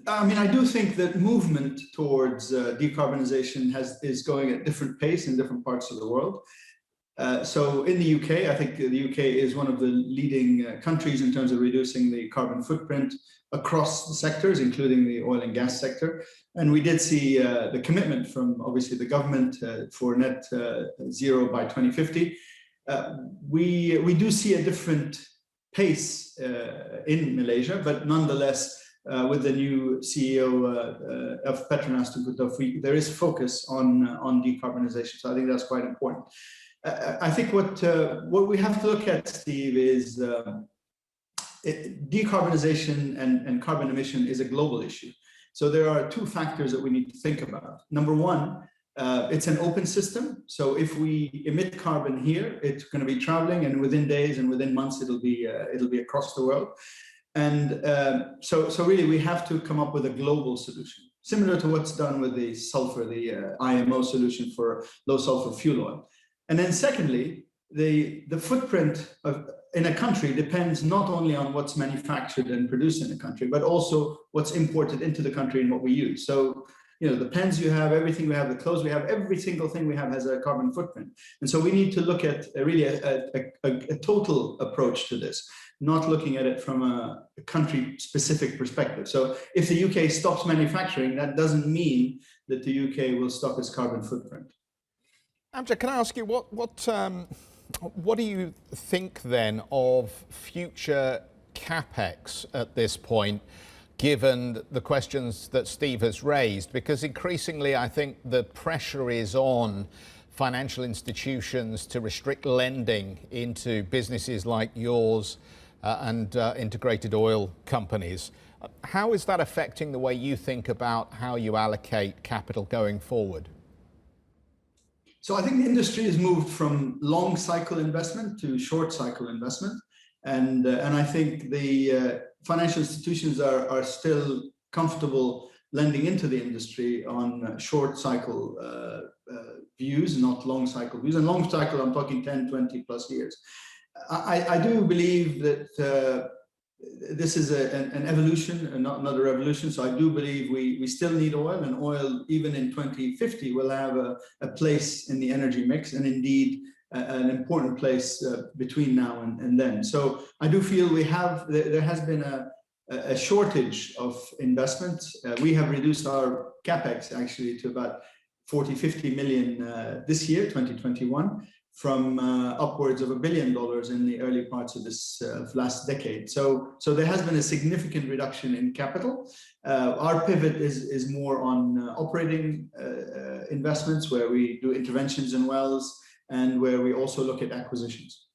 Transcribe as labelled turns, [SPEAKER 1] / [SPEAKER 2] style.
[SPEAKER 1] I mean, I do think that movement towards decarbonization is going at different pace in different parts of the world. So in the UK, I think the UK is one of the leading countries in terms of reducing the carbon footprint across the sectors, including the oil and gas sector. And we did see the commitment from obviously the government for net zero by 2050. We do see a different pace in Malaysia, but nonetheless, with the new CEO of Petronas, there is focus on decarbonization. So I think that's quite important. I think what we have to look at, Steve, is decarbonization and carbon emission is a global issue. So there are two factors that we need to think about. Number one, it's an open system. So if we emit carbon here, it's going to be traveling, and within days and within months, it'll be across the world. And so really, we have to come up with a global solution, similar to what's done with the sulfur, the IMO solution for low sulfur fuel oil. And then secondly, the footprint in a country depends not only on what's manufactured and produced in a country, but also what's imported into the country and what we use. So, you know, the pens you have, everything we have, the clothes we have, every single thing we have has a carbon footprint. And so we need to look at really a total approach to this, not looking at it from a country-specific perspective. So if the UK stops manufacturing, that doesn't mean that the UK will stop its carbon footprint.
[SPEAKER 2] Amjad, can I ask you, what do you think then of future CapEx at this point, given the questions that Steve has raised? Because increasingly, I think the pressure is on financial institutions to restrict lending into businesses like yours and integrated oil companies. How is that affecting the way you think about how you allocate capital going forward?
[SPEAKER 1] So I think the industry has moved from long cycle investment to short cycle investment. And I think the financial institutions are still comfortable lending into the industry on short cycle views, not long cycle views. And long cycle, I'm talking 10, 20 plus years. I do believe that this is an evolution and not a revolution. So I do believe we still need oil, and oil, even in 2050, will have a place in the energy mix, and indeed an important place between now and then. So I do feel there has been a shortage of investment. We have reduced our capex actually to about 40-50 million this year, 2021. From upwards of $1 billion in the early parts of this last decade. So there has been a significant reduction in capital. Our pivot is more on operating investments, where we do interventions in wells and where we also look at acquisitions.